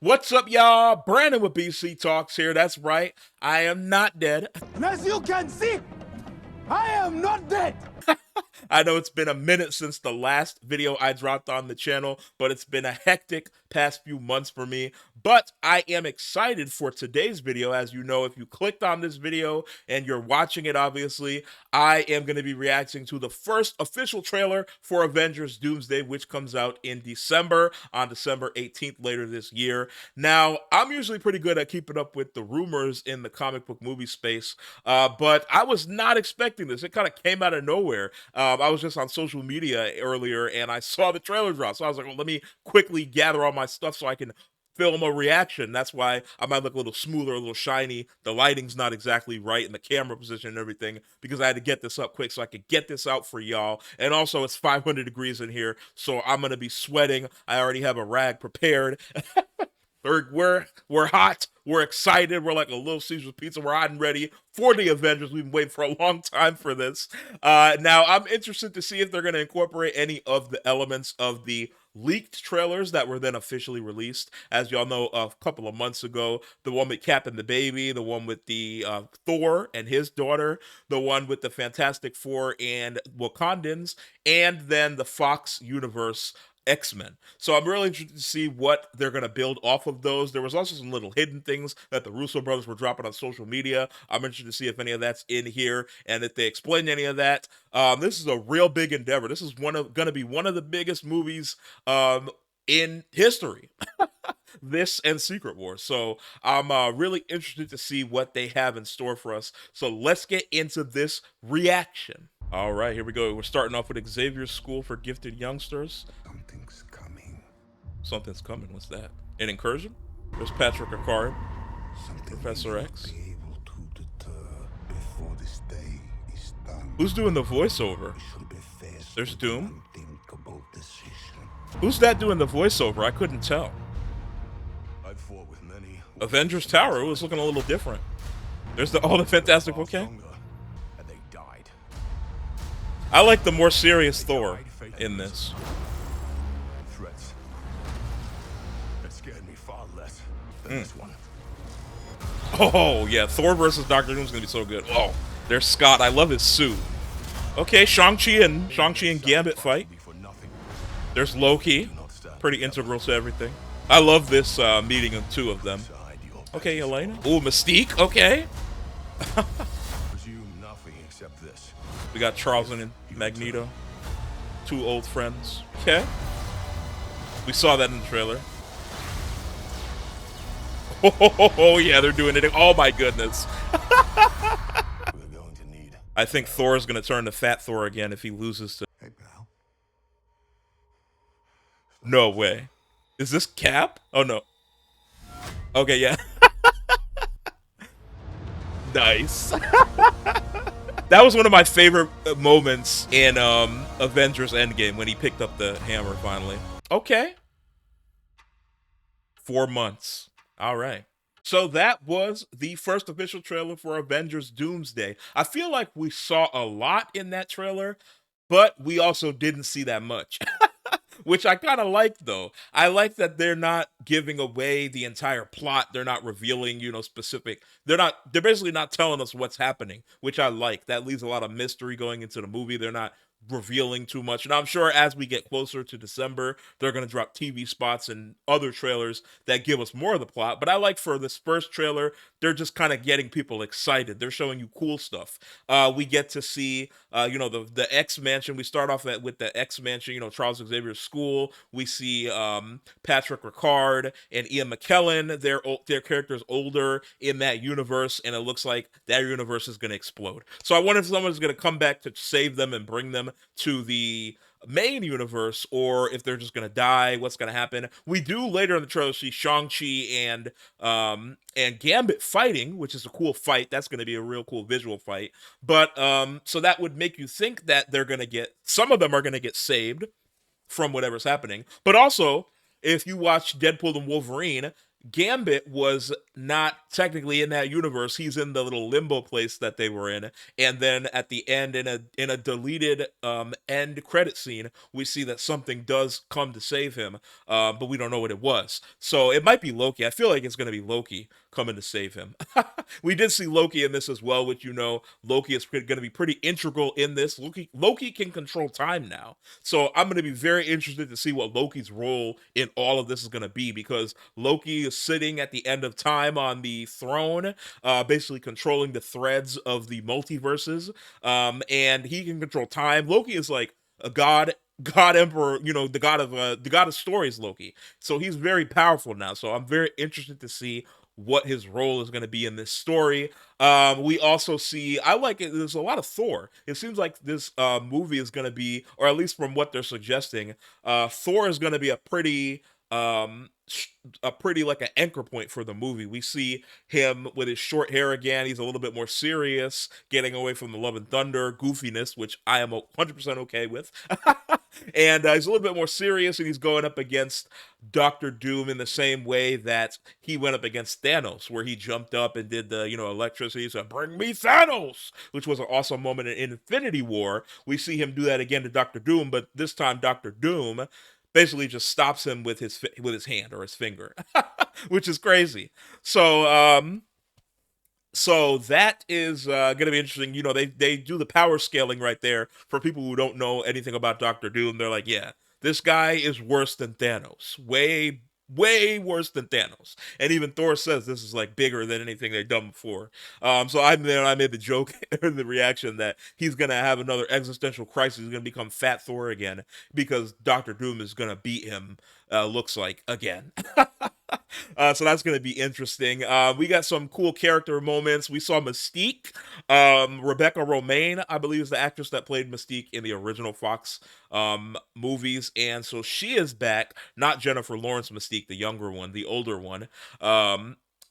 What's up, y'all? Brandon with BC Talks here. That's right. I am not dead. And as you can see, I am not dead. I know it's been a minute since the last video I dropped on the channel, but it's been a hectic past few months for me. But I am excited for today's video. As you know, if you clicked on this video and you're watching it, obviously, I am going to be reacting to the first official trailer for Avengers Doomsday, which comes out in December, on December 18th later this year. Now, I'm usually pretty good at keeping up with the rumors in the comic book movie space, but I was not expecting this. It kind of came out of nowhere. I was just on social media earlier and I saw the trailer drop. So I was like, well, let me quickly gather all my stuff so I can film a reaction. That's why I might look a little smoother, a little shiny. The lighting's not exactly right in the camera position and everything because I had to get this up quick so I could get this out for y'all. And also, it's 500 degrees in here, so I'm going to be sweating. I already have a rag prepared. We're hot. We're excited. We're like a Little Caesar's pizza. We're hot and ready for the Avengers. We've been waiting for a long time for this. Now, I'm interested to see if they're going to incorporate any of the elements of the leaked trailers that were then officially released. As y'all know, a couple of months ago, the one with Cap and the baby, the one with the Thor and his daughter, the one with the Fantastic Four and Wakandans, and then the Fox universe X-Men. So I'm really interested to see what they're going to build off of those. There was also some little hidden things that the Russo brothers were dropping on social media. I'm interested to see if any of that's in here and if they explain any of that. This is a real big endeavor. This is going to be one of the biggest movies in history. This and Secret Wars. So I'm really interested to see what they have in store for us. So let's get into this reaction. All right, here we go. We're starting off with Xavier's School for Gifted Youngsters. Something's coming. Something's coming. What's that? An incursion? There's Patrick Ricard, Something Professor we X. won't be able to deter before this day is done. Who's doing the voiceover? We should be faced There's with Doom. an unthinkable decision. Who's that doing the voiceover? I couldn't tell. I've fought with many. Avengers Tower was looking a little different. There's the Fantastic Four. Okay. And they died. I like the more serious Thor in this. Threats that scared me far less than this one. Oh yeah, Thor versus Doctor Doom is gonna be so good. Oh, there's Scott. I love his suit. Okay, Shang-Chi and Gambit fight. There's Loki, pretty integral to everything. I love this meeting of two of them. Okay, Elena. Ooh, Mystique. Okay. Presume nothing except this. We got Charles and Magneto, two old friends. Okay. We saw that in the trailer. Oh yeah, they're doing it. Oh my goodness. We're going to need. I think Thor is going to turn to Fat Thor again if he loses to... Hey, pal. No way. Is this Cap? Oh, no. Okay, yeah. Nice. That was one of my favorite moments in Avengers Endgame when he picked up the hammer finally. Okay. 4 months. All right. So that was the first official trailer for Avengers Doomsday. I feel like we saw a lot in that trailer, but we also didn't see that much. Which I kind of like, though. I like that they're not giving away the entire plot. They're not revealing, specific. They're basically not telling us what's happening, which I like. That leaves a lot of mystery going into the movie. They're not revealing too much. And I'm sure as we get closer to December, they're going to drop TV spots and other trailers that give us more of the plot. But I like for this first trailer, they're just kind of getting people excited. They're showing you cool stuff. We get to see, the X Mansion. We start off with the X Mansion, Charles Xavier's school. We see Patrick Ricard and Ian McKellen. Their characters older in that universe, and it looks like that universe is going to explode. So I wonder if someone's going to come back to save them and bring them to the main universe, or if they're just gonna die. What's gonna happen? We do later in the trailer see Shang-Chi and Gambit fighting, which is a cool fight. That's gonna be a real cool visual fight. But so that would make you think that some of them are gonna get saved from whatever's happening. But also, if you watch Deadpool and Wolverine, Gambit was not technically in that universe. He's in the little limbo place that they were in, and then at the end, in a deleted end credit scene, we see that something does come to save him, but we don't know what it was. So it might be Loki. I feel like it's going to be Loki coming to save him. We did see Loki in this as well, which Loki is going to be pretty integral in this. Loki can control time now, so I'm going to be very interested to see what Loki's role in all of this is going to be, because Loki is sitting at the end of time on the throne, basically controlling the threads of the multiverses, and he can control time. Loki is like a god emperor, the god of stories, Loki. So he's very powerful now. So I'm very interested to see what his role is going to be in this story. We also see, I like it, there's a lot of Thor. It seems like this movie is going to be, or at least from what they're suggesting, Thor is going to be a pretty like an anchor point for the movie. We see him with his short hair again. He's a little bit more serious, getting away from the Love and Thunder goofiness, which I am 100% okay with. And he's a little bit more serious, and he's going up against Doctor Doom in the same way that he went up against Thanos, where he jumped up and did the electricity. He said, "Bring me Thanos," which was an awesome moment in Infinity War. We see him do that again to Doctor Doom, but this time Doctor Doom basically just stops him with his hand or his finger, which is crazy. So that is going to be interesting. They do the power scaling right there for people who don't know anything about Doctor Doom. They're like, yeah, this guy is worse than Thanos. Way, way worse than Thanos. And even Thor says this is like bigger than anything they've done before. So I made the joke or the reaction that he's going to have another existential crisis. He's going to become Fat Thor again because Doctor Doom is going to beat him, looks like, again. So that's going to be interesting. We got some cool character moments. We saw Mystique. Rebecca Romaine, I believe, is the actress that played Mystique in the original Fox movies. And so she is back, not Jennifer Lawrence Mystique, the younger one, the older one.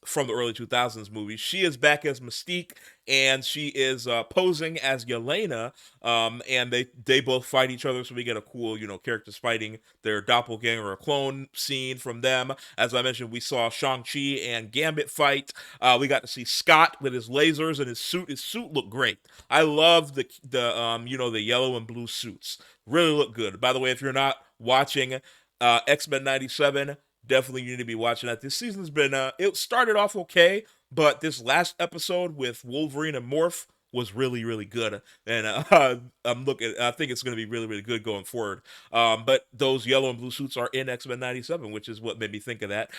From the early 2000s movies. She is back as Mystique, and she is posing as Yelena, and they both fight each other, so we get a cool, characters fighting their doppelganger or clone scene from them. As I mentioned, we saw Shang-Chi and Gambit fight. We got to see Scott with his lasers and his suit. His suit looked great. I love the yellow and blue suits. Really look good. By the way, if you're not watching X-Men 97, definitely you need to be watching that. This season's been it started off okay, but this last episode with Wolverine and Morph was really, really good, and I think it's going to be really, really good going forward. But those yellow and blue suits are in X-Men 97, which is what made me think of that.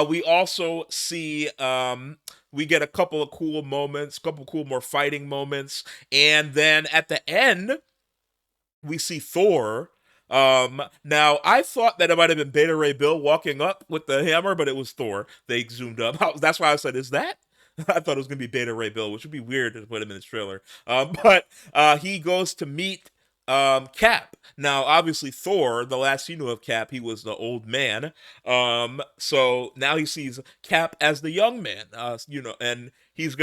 We also see we get a couple of cool moments, couple cool more fighting moments, and then at the end we see Thor. Now I thought that it might have been Beta Ray Bill walking up with the hammer, but it was Thor. They zoomed up. That's why I said, "Is that?" I thought it was gonna be Beta Ray Bill, which would be weird to put him in this trailer. But he goes to meet Cap. Now, obviously, Thor, the last you knew of Cap, he was the old man. So now he sees Cap as the young man. And he's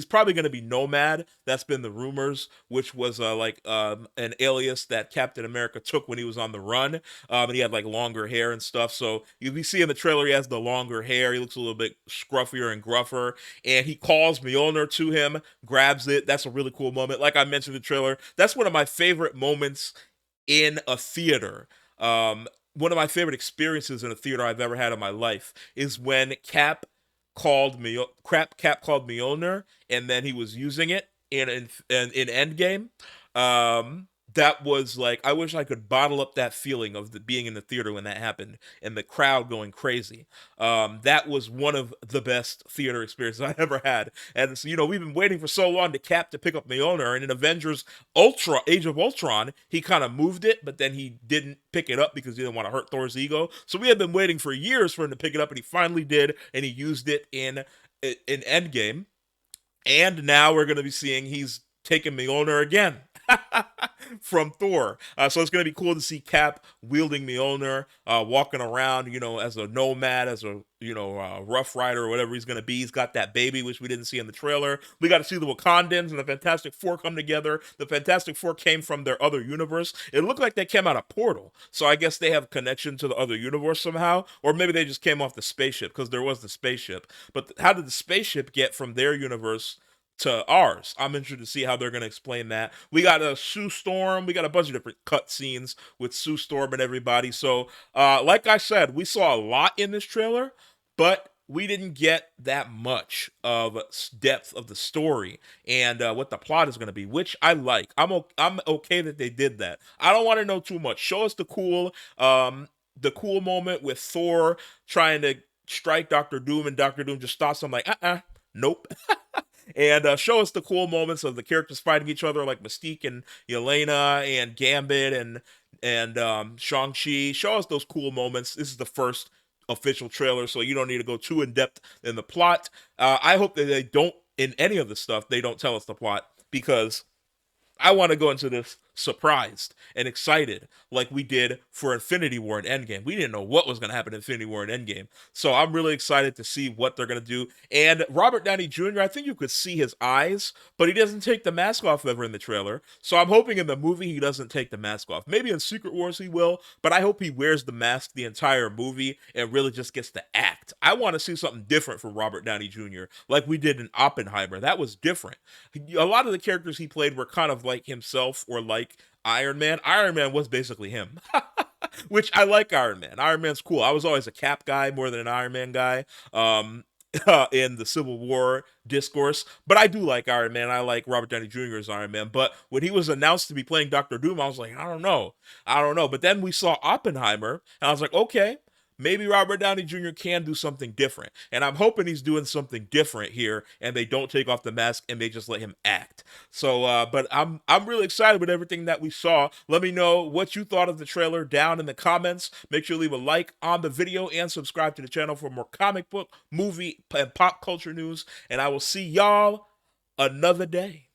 probably gonna be Nomad. That's been the rumors, which was an alias that Captain America took when he was on the run. And he had like longer hair and stuff. So you see in the trailer he has the longer hair. He looks a little bit scruffier and gruffer. And he calls Mjolnir to him, grabs it. That's a really cool moment. Like I mentioned in the trailer, that's one of my favorite moments in a theater. One of my favorite experiences in a theater I've ever had in my life is when Cap called Mjolnir, and then he was using it in Endgame. That was like, I wish I could bottle up that feeling of being in the theater when that happened and the crowd going crazy. That was one of the best theater experiences I ever had. And so, we've been waiting for so long to Cap to pick up Mjolnir, and in Avengers Age of Ultron, he kind of moved it, but then he didn't pick it up because he didn't want to hurt Thor's ego. So we had been waiting for years for him to pick it up, and he finally did, and he used it in Endgame. And now we're going to be seeing he's taking Mjolnir again. from Thor. So it's going to be cool to see Cap wielding Mjolnir, walking around, as a nomad, as a rough rider or whatever he's going to be. He's got that baby, which we didn't see in the trailer. We got to see the Wakandans and the Fantastic Four come together. The Fantastic Four came from their other universe. It looked like they came out of Portal, so I guess they have a connection to the other universe somehow, or maybe they just came off the spaceship because there was the spaceship. But how did the spaceship get from their universe to ours? I'm interested to see how they're going to explain that. We got a Sue Storm. We got a bunch of different cut scenes with Sue Storm and everybody. So, like I said, we saw a lot in this trailer, but we didn't get that much of depth of the story and what the plot is going to be, which I like. I'm okay that they did that. I don't want to know too much. Show us the cool moment with Thor trying to strike Doctor Doom, and Doctor Doom just stops him like, nope. And show us the cool moments of the characters fighting each other, like Mystique and Yelena and Gambit and Shang-Chi. Show us those cool moments. This is the first official trailer, so you don't need to go too in depth in the plot. I hope that they don't, in any of the stuff, they don't tell us the plot, because I want to go into this surprised and excited like we did for Infinity War and Endgame. We didn't know what was going to happen in Infinity War and Endgame. So I'm really excited to see what they're going to do. And Robert Downey Jr., I think you could see his eyes, but he doesn't take the mask off ever in the trailer. So I'm hoping in the movie he doesn't take the mask off. Maybe in Secret Wars he will, but I hope he wears the mask the entire movie and really just gets to act. I want to see something different from Robert Downey Jr., like we did in Oppenheimer. That was different. A lot of the characters he played were kind of like himself or like Iron Man. Iron Man was basically him. Which I like Iron Man. Iron Man's cool. I was always a Cap guy more than an Iron Man guy. In the Civil War discourse, but I do like Iron Man. I like Robert Downey Jr. as Iron Man. But when he was announced to be playing Doctor Doom, I was like, I don't know. But then we saw Oppenheimer, and I was like, okay, maybe Robert Downey Jr. can do something different. And I'm hoping he's doing something different here, and they don't take off the mask and they just let him act. So, but I'm really excited with everything that we saw. Let me know what you thought of the trailer down in the comments. Make sure you leave a like on the video and subscribe to the channel for more comic book, movie, and pop culture news. And I will see y'all another day.